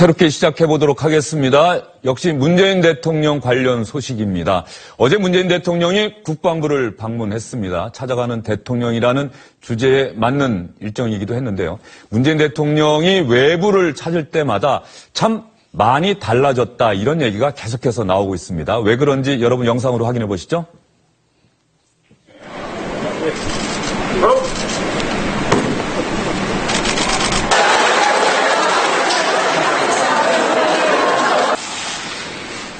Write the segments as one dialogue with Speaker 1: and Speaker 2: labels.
Speaker 1: 새롭게 시작해보도록 하겠습니다. 역시 문재인 대통령 관련 소식입니다. 어제 문재인 대통령이 국방부를 방문했습니다. 찾아가는 대통령이라는 주제에 맞는 일정이기도 했는데요. 문재인 대통령이 외부를 찾을 때마다 참 많이 달라졌다, 이런 얘기가 계속해서 나오고 있습니다. 왜 그런지 여러분 영상으로 확인해 보시죠.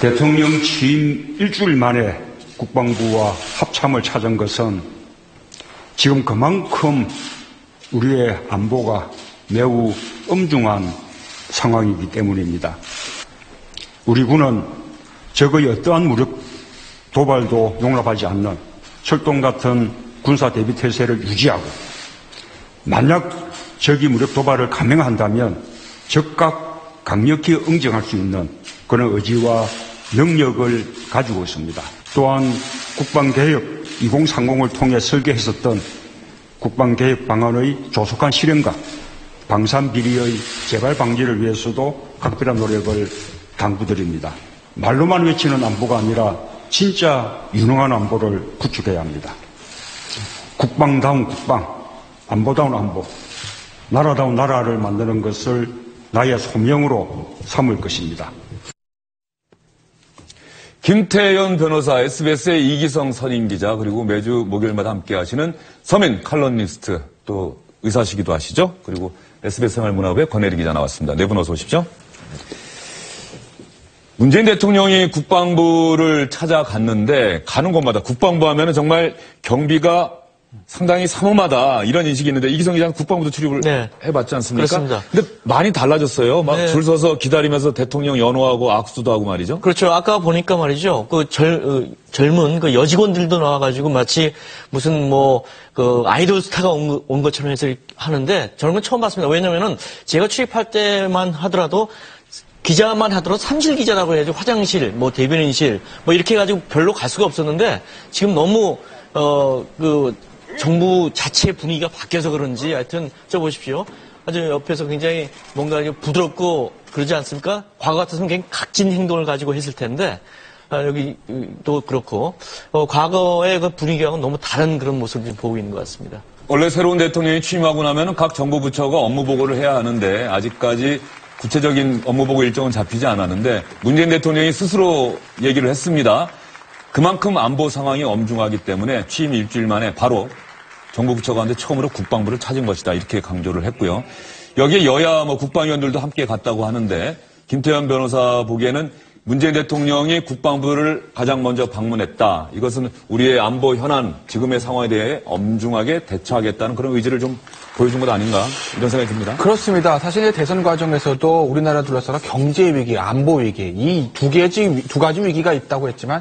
Speaker 2: 대통령 취임 일주일 만에 국방부와 합참을 찾은 것은 지금 그만큼 우리의 안보가 매우 엄중한 상황이기 때문입니다. 우리 군은 적의 어떠한 무력 도발도 용납하지 않는 철동 같은 군사 대비 태세를 유지하고, 만약 적이 무력 도발을 감행한다면 적각 강력히 응징할 수 있는 그런 의지와 능력을 가지고 있습니다. 또한 국방개혁 2030을 통해 설계했었던 국방개혁 방안의 조속한 실행과 방산비리의 재발 방지를 위해서도 각별한 노력을 당부드립니다. 말로만 외치는 안보가 아니라 진짜 유능한 안보를 구축해야 합니다. 국방다운 국방, 안보다운 안보, 나라다운 나라를 만드는 것을 나의 소명으로 삼을 것입니다.
Speaker 1: 김태현 변호사, SBS의 이기성 선임기자, 그리고 매주 목요일마다 함께 하시는 서민 칼럼니스트, 또 의사시기도 하시죠. 그리고 SBS 생활문화부의 권혜리 기자 나왔습니다. 네 분 어서 오십시오. 문재인 대통령이 국방부를 찾아갔는데, 가는 곳마다 국방부 하면은 정말 경비가 상당히 삼엄하다, 이런 인식이 있는데, 이기성 기자는 국방부도 출입을 해봤지 않습니까?
Speaker 3: 그렇습니다.
Speaker 1: 근데 많이 달라졌어요. 막 줄 서서 기다리면서 대통령 연호하고 악수도 하고 말이죠.
Speaker 3: 그렇죠. 아까 보니까 말이죠. 젊은 그 여직원들도 나와가지고 마치 무슨 아이돌 스타가 온 것처럼 해서 하는데, 저런 건 처음 봤습니다. 왜냐면은 제가 출입할 때만 하더라도 기자만 하더라도 삼실 기자라고 해야지, 화장실, 대변인실, 이렇게 해가지고 별로 갈 수가 없었는데, 지금 너무, 정부 자체 분위기가 바뀌어서 그런지, 하여튼, 보십시오. 아주 옆에서 굉장히 뭔가 부드럽고 그러지 않습니까? 과거 같았으면 굉장히 각진 행동을 가지고 했을 텐데, 여기도 그렇고, 과거의 그 분위기하고는 너무 다른 그런 모습을 좀 보고 있는 것 같습니다.
Speaker 1: 원래 새로운 대통령이 취임하고 나면은 각 정부 부처가 업무 보고를 해야 하는데, 아직까지 구체적인 업무 보고 일정은 잡히지 않았는데, 문재인 대통령이 스스로 얘기를 했습니다. 그만큼 안보 상황이 엄중하기 때문에 취임 일주일 만에 바로 정부 부처 가운데 처음으로 국방부를 찾은 것이다, 이렇게 강조를 했고요. 여기에 여야 국방위원들도 함께 갔다고 하는데, 김태현 변호사 보기에는 문재인 대통령이 국방부를 가장 먼저 방문했다, 이것은 우리의 안보 현안, 지금의 상황에 대해 엄중하게 대처하겠다는 그런 의지를 좀 보여준 것 아닌가, 이런 생각이 듭니다.
Speaker 4: 그렇습니다. 사실 대선 과정에서도 우리나라 둘러싸라 경제 위기, 안보 위기, 이 두 가지 위기가 있다고 했지만,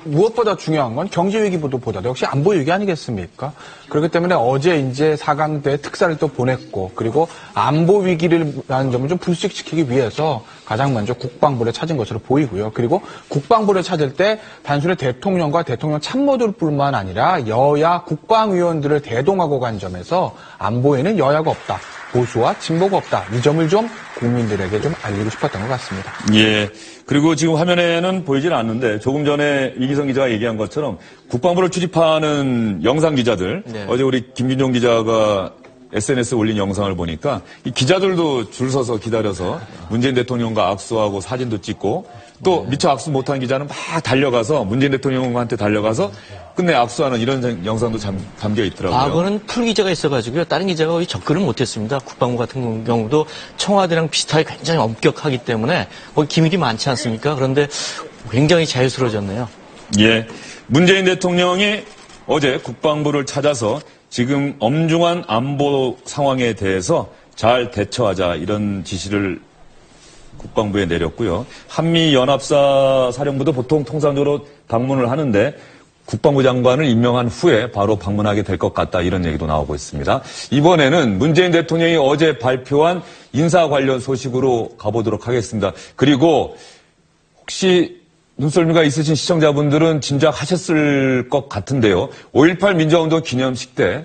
Speaker 4: 무엇보다 중요한 건 경제 위기보다도 역시 안보 위기 아니겠습니까? 그렇기 때문에 어제 이제 4강대 특사를 또 보냈고, 그리고 안보 위기라는 점을 좀 불식시키기 위해서 가장 먼저 국방부를 찾은 것으로 보이고요. 그리고 국방부를 찾을 때 단순히 대통령과 대통령 참모들뿐만 아니라 여야 국방위원들을 대동하고 간 점에서 안보에는 여야가 없다, 보수와 진보가 없다, 이 점을 좀 국민들에게 좀 알리고 싶었던 것 같습니다.
Speaker 1: 예. 그리고 지금 화면에는 보이질 않는데, 조금 전에 이기성 기자가 얘기한 것처럼 국방부를 출입하는 영상 기자들, 어제 우리 김균종 기자가 SNS에 올린 영상을 보니까 이 기자들도 줄 서서 기다려서 문재인 대통령과 악수하고 사진도 찍고, 또 미처 악수 못한 기자는 막 달려가서 문재인 대통령한테 달려가서 끝내 악수하는 이런 영상도 담겨 있더라고요.
Speaker 3: 과거는 풀 기자가 있어가지고요, 다른 기자가 거의 접근을 못했습니다. 국방부 같은 경우도 청와대랑 비슷하게 굉장히 엄격하기 때문에 거기 기밀이 많지 않습니까? 그런데 굉장히 자유스러워졌네요.
Speaker 1: 예, 문재인 대통령이 어제 국방부를 찾아서 지금 엄중한 안보 상황에 대해서 잘 대처하자, 이런 지시를 국방부에 내렸고요. 한미연합사 사령부도 보통 통상적으로 방문을 하는데, 국방부 장관을 임명한 후에 바로 방문하게 될 것 같다, 이런 얘기도 나오고 있습니다. 이번에는 문재인 대통령이 어제 발표한 인사 관련 소식으로 가보도록 하겠습니다. 그리고 혹시 눈썰미가 있으신 시청자분들은 짐작하셨을 것 같은데요. 5.18 민주화운동 기념식 때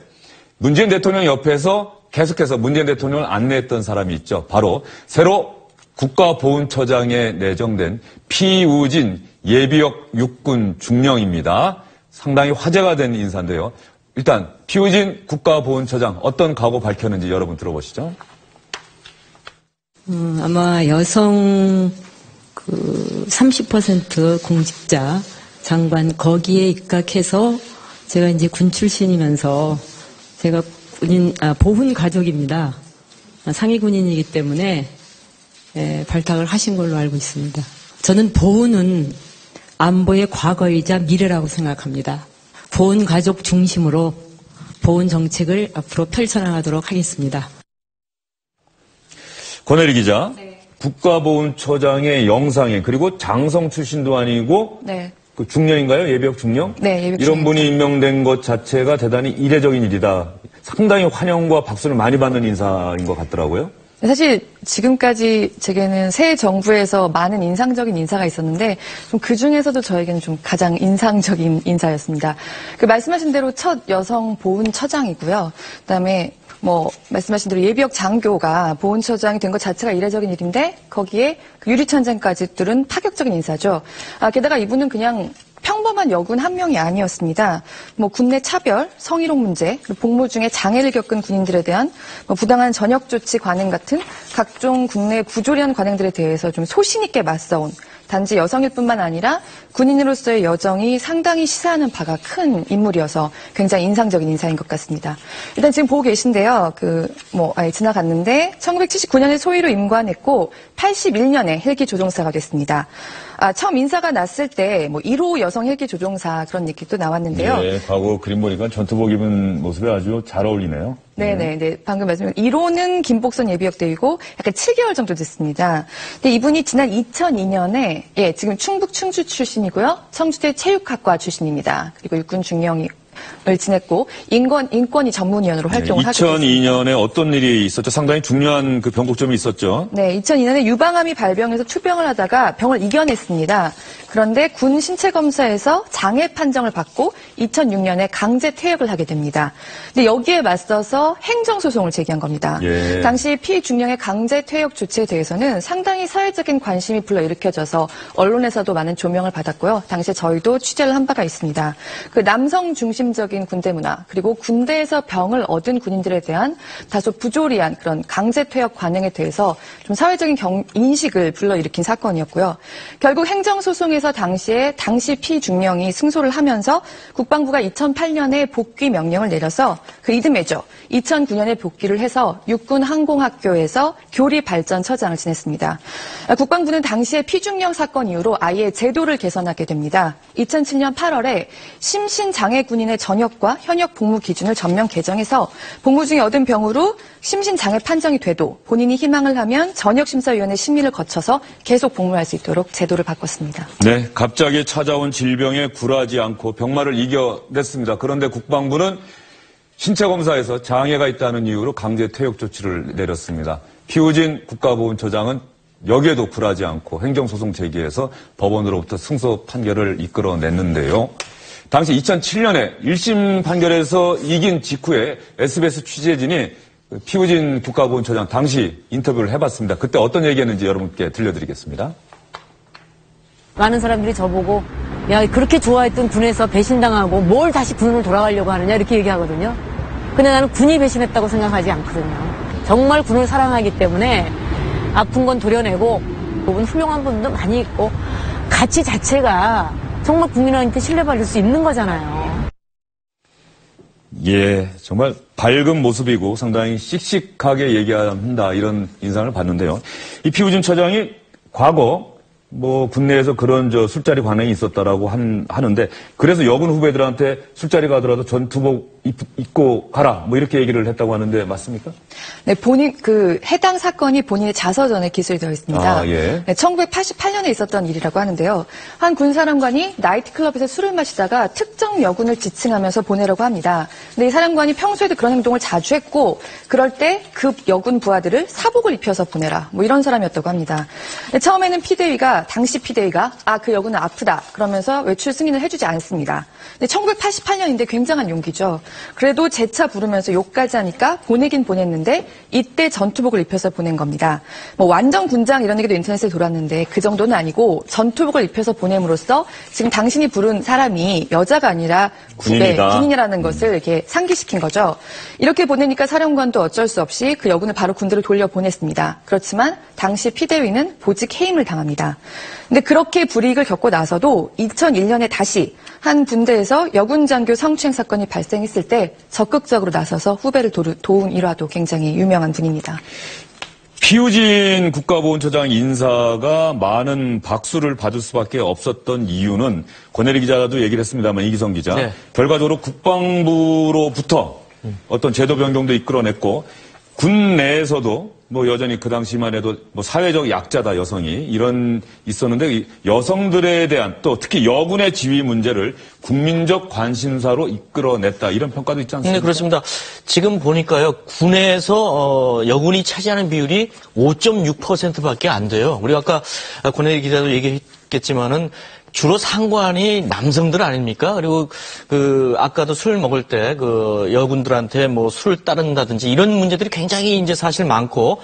Speaker 1: 문재인 대통령 옆에서 계속해서 문재인 대통령을 안내했던 사람이 있죠. 바로 새로 국가보훈처장에 내정된 피우진 예비역 육군 중령입니다. 상당히 화제가 된 인사인데요. 일단 피우진 국가보훈처장 어떤 각오 밝혔는지 여러분 들어보시죠.
Speaker 5: 아마 여성 30% 공직자 장관 거기에 입각해서 제가 이제 군 출신이면서 제가 보훈 가족입니다. 상위 군인이기 때문에 발탁을 하신 걸로 알고 있습니다. 저는 보훈은 안보의 과거이자 미래라고 생각합니다. 보훈 가족 중심으로 보훈 정책을 앞으로 펼쳐나가도록 하겠습니다.
Speaker 1: 권혜리 기자, 네. 국가보훈처장의 영상에 그리고 장성 출신도 아니고
Speaker 6: 네.
Speaker 1: 그 중령인가요? 예비역 중령?
Speaker 6: 네, 예비역
Speaker 1: 이런
Speaker 6: 중령.
Speaker 1: 분이 임명된 것 자체가 대단히 이례적인 일이다. 상당히 환영과 박수를 많이 받는 인사인 것 같더라고요.
Speaker 6: 사실 지금까지 제게는 새 정부에서 많은 인상적인 인사가 있었는데 좀 그중에서도 저에게는 좀 가장 인상적인 인사였습니다. 그 말씀하신 대로 첫 여성 보훈처장이고요. 그다음에 말씀하신 대로 예비역 장교가 보훈처장이 된 것 자체가 이례적인 일인데 거기에 그 유리천장까지 뚫은 파격적인 인사죠. 게다가 이분은 그냥 평범한 여군 한 명이 아니었습니다. 군내 차별, 성희롱 문제, 그리고 복무 중에 장애를 겪은 군인들에 대한 부당한 전역 조치 관행 같은 각종 국내 부조리한 관행들에 대해서 좀 소신 있게 맞서온 단지 여성일 뿐만 아니라 군인으로서의 여정이 상당히 시사하는 바가 큰 인물이어서 굉장히 인상적인 인사인 것 같습니다. 일단 지금 보고 계신데요. 지나갔는데 1979년에 소위로 임관했고 81년에 헬기 조종사가 됐습니다. 처음 인사가 났을 때 1호 여성 헬기 조종사 그런 얘기도 나왔는데요.
Speaker 1: 네, 과거 그림 보니까 전투복 입은 모습에 아주 잘 어울리네요.
Speaker 6: 네. 방금 말씀드린 1호는 김복선 예비역대위고 약간 7개월 정도 됐습니다. 근데 이분이 지난 2002년에 지금 충북 충주 출신이고요. 청주대 체육학과 출신입니다. 그리고 육군 중령을 지냈고 인권위 전문위원으로 활동을 하게 됐습니다.
Speaker 1: 2002년에 어떤 일이 있었죠? 상당히 중요한 그 변곡점이 있었죠.
Speaker 6: 네, 2002년에 유방암이 발병해서 투병을 하다가 병을 이겨냈습니다. 그런데 군 신체검사에서 장애 판정을 받고 2006년에 강제 퇴역을 하게 됩니다. 근데 여기에 맞서서 행정소송을 제기한 겁니다.
Speaker 1: 예.
Speaker 6: 당시 피해 중령의 강제 퇴역 조치에 대해서는 상당히 사회적인 관심이 불러일으켜져서 언론에서도 많은 조명을 받았고요. 당시에 저희도 취재를 한 바가 있습니다. 그 남성 중심적인 군대 문화 그리고 군대에서 병을 얻은 군인들에 대한 다소 부조리한 그런 강제 퇴역 관행에 대해서 좀 사회적인 인식을 불러일으킨 사건이었고요. 결국 행정소송에서 당시 피중령이 승소를 하면서 국방부가 2008년에 복귀 명령을 내려서 그 이듬해죠. 2009년에 복귀를 해서 육군항공학교에서 교리발전처장을 지냈습니다. 국방부는 당시에 피중령 사건 이후로 아예 제도를 개선하게 됩니다. 2007년 8월에 심신장애 군인의 전역과 현역 복무 기준을 전면 개정해서 복무 중에 얻은 병으로 심신장애 판정이 돼도 본인이 희망을 하면 전역심사위원회 심의를 거쳐서 계속 복무할 수 있도록 제도를 바꿨습니다.
Speaker 1: 네, 갑자기 찾아온 질병에 굴하지 않고 병마를 이겨냈습니다. 그런데 국방부는 신체검사에서 장애가 있다는 이유로 강제 퇴역 조치를 내렸습니다. 피우진 국가보훈처장은 여기에도 굴하지 않고 행정소송 제기해서 법원으로부터 승소 판결을 이끌어냈는데요. 당시 2007년에 1심 판결에서 이긴 직후에 SBS 취재진이 피우진 국가보훈처장 당시 인터뷰를 해봤습니다. 그때 어떤 얘기했는지 여러분께 들려드리겠습니다.
Speaker 7: 많은 사람들이 저보고 야 그렇게 좋아했던 군에서 배신당하고 뭘 다시 군으로 돌아가려고 하느냐 이렇게 얘기하거든요. 근데 나는 군이 배신했다고 생각하지 않거든요. 정말 군을 사랑하기 때문에 아픈 건 도려내고 부분 훌륭한 분도 많이 있고 가치 자체가 정말 국민한테 신뢰받을 수 있는 거잖아요.
Speaker 1: 예, 정말 밝은 모습이고 상당히 씩씩하게 얘기한다 이런 인상을 받는데요. 이 피우진 처장이 과거 군내에서 그런 술자리 관행이 있었다라고 하는데 그래서 여군 후배들한테 술자리 가더라도 전투복 입고 가라 이렇게 얘기를 했다고 하는데 맞습니까?
Speaker 6: 네, 해당 사건이 본인의 자서전에 기술되어 있습니다.
Speaker 1: 예.
Speaker 6: 네, 1988년에 있었던 일이라고 하는데요. 한 군사령관이 나이트클럽에서 술을 마시다가 특정 여군을 지칭하면서 보내라고 합니다. 근데 이 사령관이 평소에도 그런 행동을 자주 했고 그럴 때 그 여군 부하들을 사복을 입혀서 보내라 이런 사람이었다고 합니다. 네, 처음에는 당시 피대위가 그 여군은 아프다 그러면서 외출 승인을 해주지 않습니다. 근데 1988년인데 굉장한 용기죠. 그래도 재차 부르면서 욕까지 하니까 보내긴 보냈는데 이때 전투복을 입혀서 보낸 겁니다. 뭐 완전 군장 이런 얘기도 인터넷에 돌았는데 그 정도는 아니고 전투복을 입혀서 보냄으로써 지금 당신이 부른 사람이 여자가 아니라 군인이라는 것을 이렇게 상기시킨 거죠. 이렇게 보내니까 사령관도 어쩔 수 없이 그 여군을 바로 군대로 돌려보냈습니다. 그렇지만 당시 피대위는 보직 해임을 당합니다. 근데 그렇게 불이익을 겪고 나서도 2001년에 다시 한 군대에서 여군 장교 성추행 사건이 발생했을 때 적극적으로 나서서 후배를 도운 일화도 굉장히 유명한 분입니다.
Speaker 1: 피우진 국가보훈처장 인사가 많은 박수를 받을 수밖에 없었던 이유는 권혜리 기자도 얘기를 했습니다만 이기성 기자.
Speaker 3: 네.
Speaker 1: 결과적으로 국방부로부터 어떤 제도 변경도 이끌어냈고 군 내에서도 뭐 여전히 그 당시만 해도 뭐 사회적 약자다 여성이 이런 있었는데 이 여성들에 대한 또 특히 여군의 지위 문제를 국민적 관심사로 이끌어냈다 이런 평가도 있지 않습니까?
Speaker 3: 네, 그렇습니다. 지금 보니까요 군에서 여군이 차지하는 비율이 5.6%밖에 안 돼요. 우리가 아까 권혜리 기자도 얘기했겠지만은 주로 상관이 남성들 아닙니까? 그리고 아까도 술 먹을 때 여군들한테 뭐 술 따른다든지 이런 문제들이 굉장히 이제 사실 많고,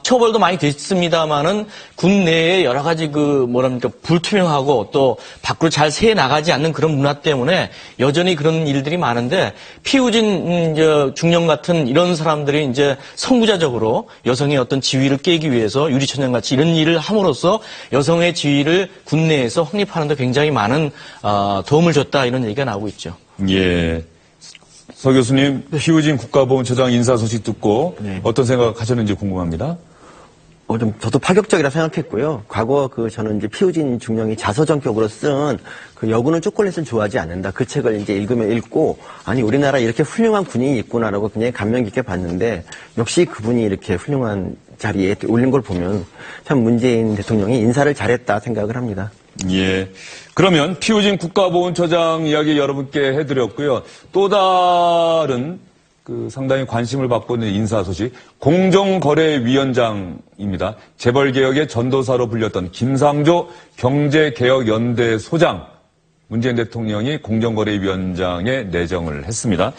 Speaker 3: 처벌도 많이 됐습니다만은 군 내에 여러 가지 불투명하고 또 밖으로 잘 새 나가지 않는 그런 문화 때문에 여전히 그런 일들이 많은데 피우진 중령 같은 이런 사람들이 이제 선구자적으로 여성의 어떤 지위를 깨기 위해서 유리천장 같이 이런 일을 함으로써 여성의 지위를 군 내에서 확립하는 데 굉장히 많은 도움을 줬다 이런 얘기가 나오고 있죠.
Speaker 1: 예. 서 교수님, 피우진 국가보훈처장 인사 소식 듣고 어떤 생각하셨는지 궁금합니다.
Speaker 8: 저도 파격적이라 생각했고요. 과거 저는 이제 피우진 중령이 자서전격으로 쓴 여군은 초콜릿을 좋아하지 않는다. 그 책을 이제 읽으면 읽고, 아니, 우리나라 이렇게 훌륭한 군인이 있구나라고 굉장히 감명 깊게 봤는데, 역시 그분이 이렇게 훌륭한 자리에 올린 걸 보면 참 문재인 대통령이 인사를 잘했다 생각을 합니다.
Speaker 1: 예. 그러면 피우진 국가보훈처장 이야기 여러분께 해드렸고요. 또 다른 상당히 관심을 받고 있는 인사 소식, 공정거래위원장입니다. 재벌개혁의 전도사로 불렸던 김상조 경제개혁연대 소장, 문재인 대통령이 공정거래위원장에 내정을 했습니다.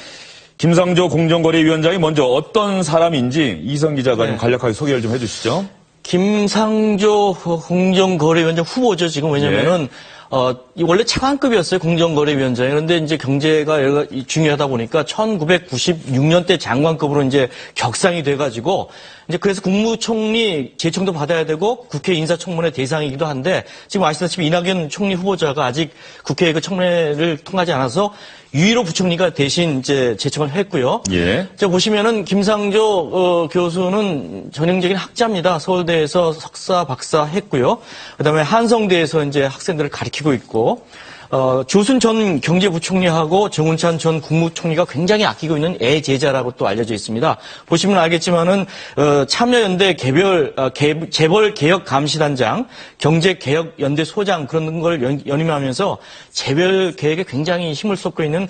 Speaker 1: 김상조 공정거래위원장이 먼저 어떤 사람인지 이성 기자가 좀 간략하게 소개를 좀 해주시죠.
Speaker 3: 김상조 공정거래위원장 후보죠, 지금. 왜냐면은, 원래 차관급이었어요, 공정거래위원장이. 그런데 이제 경제가 중요하다 보니까 1996년 때 장관급으로 이제 격상이 돼가지고, 이제 그래서 국무총리 제청도 받아야 되고 국회 인사청문회 대상이기도 한데, 지금 아시다시피 이낙연 총리 후보자가 아직 국회 청문회를 통하지 않아서 유일호 부총리가 대신 이제 제청을 했고요.
Speaker 1: 예.
Speaker 3: 자, 보시면은 김상조 교수는 전형적인 학자입니다. 서울대에서 석사, 박사 했고요. 그다음에 한성대에서 이제 학생들을 가르치고 있고, 조순 전 경제부총리하고 정운찬 전 국무총리가 굉장히 아끼고 있는 애제자라고 또 알려져 있습니다. 보시면 알겠지만은 참여연대 재벌개혁감시단장, 경제개혁연대 소장 그런 걸 연임하면서 재벌개혁에 굉장히 힘을 쏟고 있는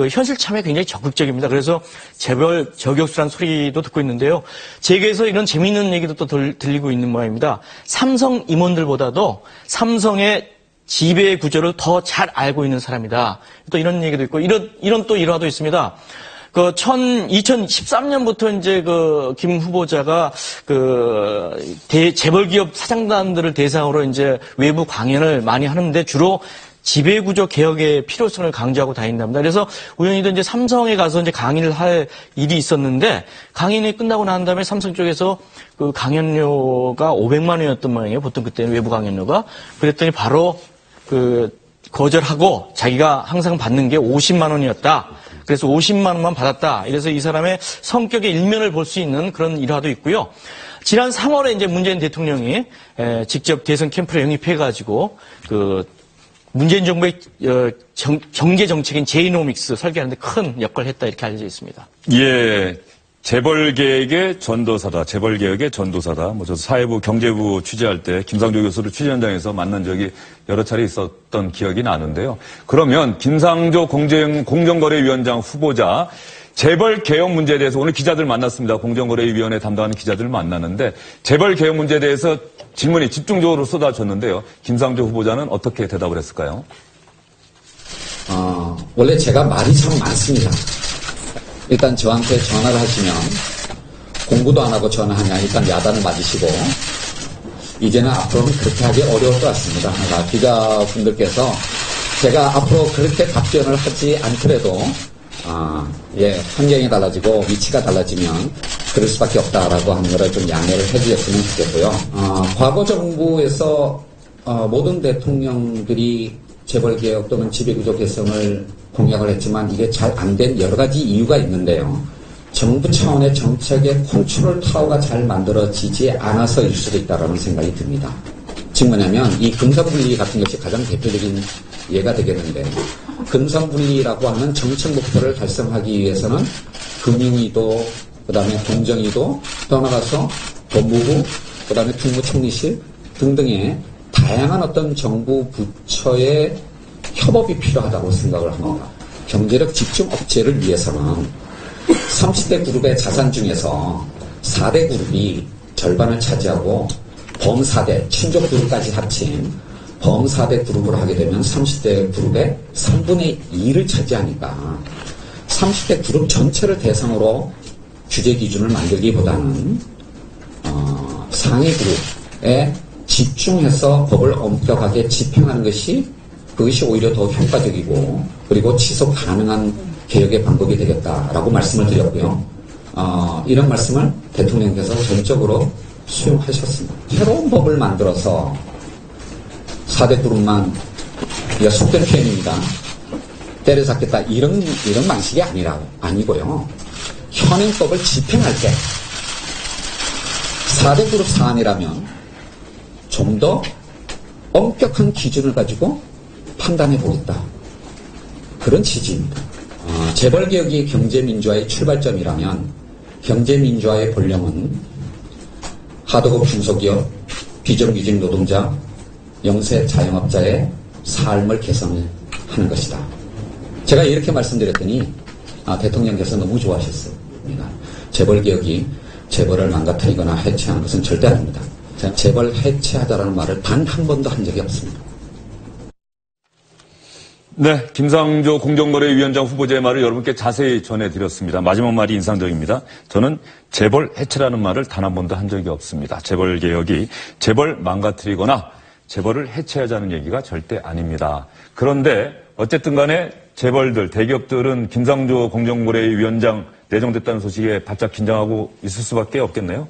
Speaker 3: 현실 참여에 굉장히 적극적입니다. 그래서 재벌 저격수란 소리도 듣고 있는데요. 재계에서 이런 재미있는 얘기도 또 들리고 있는 모양입니다. 삼성 임원들보다도 삼성의 지배 구조를 더 잘 알고 있는 사람이다. 또 이런 얘기도 있고, 이런 또 일화도 있습니다. 2013년부터 이제 김 후보자가 재벌기업 사장단들을 대상으로 이제 외부 강연을 많이 하는데 주로 지배구조 개혁의 필요성을 강조하고 다닌답니다. 그래서 우연히도 이제 삼성에 가서 이제 강의를 할 일이 있었는데 강연이 끝나고 난 다음에 삼성 쪽에서 강연료가 500만 원이었던 모양이에요. 보통 그때는 외부 강연료가. 그랬더니 바로 거절하고 자기가 항상 받는 게 50만 원이었다. 그래서 50만 원만 받았다. 이래서 이 사람의 성격의 일면을 볼 수 있는 그런 일화도 있고요. 지난 3월에 이제 문재인 대통령이 직접 대선 캠프를 영입해가지고 문재인 정부의 경제 정책인 제이노믹스 설계하는데 큰 역할을 했다 이렇게 알려져 있습니다.
Speaker 1: 예. 재벌개혁의 전도사다. 재벌개혁의 전도사다. 저도 사회부, 경제부 취재할 때 김상조 교수를 취재 현장에서 만난 적이 여러 차례 있었던 기억이 나는데요. 그러면 김상조 공정거래위원장 후보자 재벌개혁 문제에 대해서 오늘 기자들 만났습니다. 공정거래위원회 담당하는 기자들을 만났는데 재벌개혁 문제에 대해서 질문이 집중적으로 쏟아졌는데요. 김상조 후보자는 어떻게 대답을 했을까요?
Speaker 9: 원래 제가 말이 참 많습니다. 일단 저한테 전화를 하시면 공부도 안 하고 전화하냐 일단 야단을 맞으시고 이제는 앞으로는 그렇게 하기 어려울 것 같습니다. 기자 분들께서 제가 앞으로 그렇게 답변을 하지 않더라도 환경이 달라지고 위치가 달라지면 그럴 수밖에 없다라고 하는 거를 좀 양해를 해주셨으면 좋겠고요. 과거 정부에서 모든 대통령들이 재벌개혁 또는 지배구조 개선을 공약을 했지만 이게 잘 안 된 여러 가지 이유가 있는데요. 정부 차원의 정책의 컨트롤 타워가 잘 만들어지지 않아서일 수도 있다는 생각이 듭니다. 즉 뭐냐면 이 금산분리 같은 것이 가장 대표적인 예가 되겠는데 금산분리라고 하는 정책 목표를 달성하기 위해서는 금융위도 그다음에 공정위도 떠나가서 법무부 그다음에 국무총리실 등등의 다양한 어떤 정부 부처의 협업이 필요하다고 생각을 합니다. 경제력 집중 억제를 위해서는 30대 그룹의 자산 중에서 4대 그룹이 절반을 차지하고 범4대, 친족 그룹까지 합친 범4대 그룹으로 하게 되면 30대 그룹의 3분의 2를 차지하니까 30대 그룹 전체를 대상으로 규제 기준을 만들기보다는 상위 그룹에 집중해서 법을 엄격하게 집행하는 그것이 오히려 더 효과적이고 그리고 지속 가능한 개혁의 방법이 되겠다라고 말씀을 드렸고요. 이런 말씀을 대통령께서 전적으로 수용하셨습니다. 새로운 법을 만들어서 4대 그룹만 속된 표현입니다. 때려잡겠다 이런 방식이 아니고요. 현행법을 집행할 때 4대 그룹 사안이라면 좀 더 엄격한 기준을 가지고 판단해 보겠다. 그런 취지입니다. 재벌개혁이 경제민주화의 출발점이라면 경제민주화의 본령은 하도급 중소기업, 비정규직 노동자, 영세 자영업자의 삶을 개선하는 것이다. 제가 이렇게 말씀드렸더니 대통령께서 너무 좋아하셨습니다. 재벌개혁이 재벌을 망가뜨리거나 해체하는 것은 절대 아닙니다. 제가 재벌 해체하자라는 말을 단 한 번도 한 적이 없습니다.
Speaker 1: 네, 김상조 공정거래위원장 후보자의 말을 여러분께 자세히 전해드렸습니다. 마지막 말이 인상적입니다. 저는 재벌 해체라는 말을 단 한 번도 한 적이 없습니다. 재벌 개혁이 재벌 망가뜨리거나 재벌을 해체하자는 얘기가 절대 아닙니다. 그런데 어쨌든 간에 재벌들, 대기업들은 김상조 공정거래위원장 내정됐다는 소식에 바짝 긴장하고 있을 수밖에 없겠네요.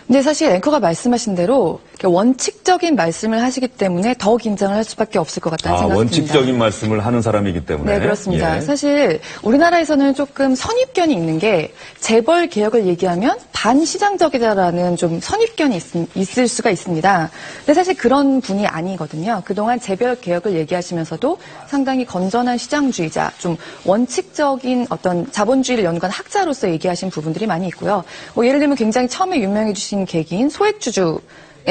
Speaker 6: 근데 사실 앵커가 말씀하신 대로 원칙적인 말씀을 하시기 때문에 더 긴장을 할 수밖에 없을 것 같다는 생각이 듭니다.
Speaker 1: 원칙적인 말씀을 하는 사람이기 때문에.
Speaker 6: 네, 그렇습니다.
Speaker 1: 예.
Speaker 6: 사실 우리나라에서는 조금 선입견이 있는 게 재벌 개혁을 얘기하면 반시장적이다라는 좀 선입견이 있을 수가 있습니다. 근데 사실 그런 분이 아니거든요. 그동안 재벌 개혁을 얘기하시면서도 상당히 건전한 시장주의자, 좀 원칙적인 어떤 자본주의를 연구한 학자로서 얘기하신 부분들이 많이 있고요. 예를 들면 굉장히 처음에 유명해 주신 계기인 소액주주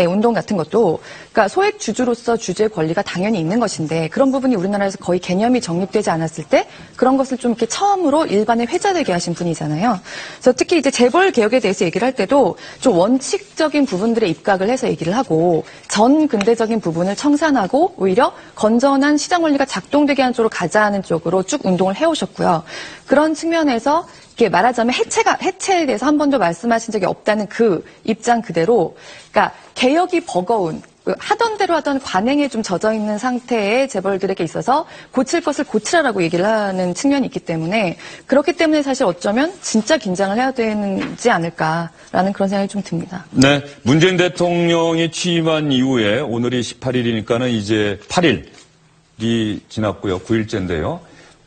Speaker 6: 운동 같은 것도, 그러니까 소액 주주로서 주주의 권리가 당연히 있는 것인데 그런 부분이 우리나라에서 거의 개념이 정립되지 않았을 때 그런 것을 좀 이렇게 처음으로 일반에 회자되게 하신 분이잖아요. 그래서 특히 이제 재벌 개혁에 대해서 얘기를 할 때도 좀 원칙적인 부분들에 입각을 해서 얘기를 하고 전 근대적인 부분을 청산하고 오히려 건전한 시장 원리가 작동되게 하는 쪽으로 가자는 쪽으로 쭉 운동을 해오셨고요. 그런 측면에서 이렇게 말하자면 해체에 대해서 한 번도 말씀하신 적이 없다는 그 입장 그대로, 그러니까 개혁이 버거운, 하던 대로 하던 관행에 좀 젖어 있는 상태의 재벌들에게 있어서 고칠 것을 고치라라고 얘기를 하는 측면이 있기 때문에 그렇기 때문에 사실 어쩌면 진짜 긴장을 해야 되지 않을까라는 그런 생각이 좀 듭니다.
Speaker 1: 네, 문재인 대통령이 취임한 이후에 오늘이 18일이니까는 이제 8일이 지났고요. 9일째인데요.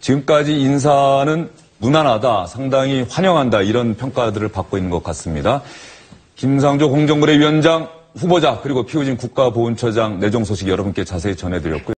Speaker 1: 지금까지 인사는 무난하다, 상당히 환영한다 이런 평가들을 받고 있는 것 같습니다. 김상조 공정거래위원장 후보자 그리고 피우진 국가보훈처장 내정 소식 여러분께 자세히 전해드렸고요.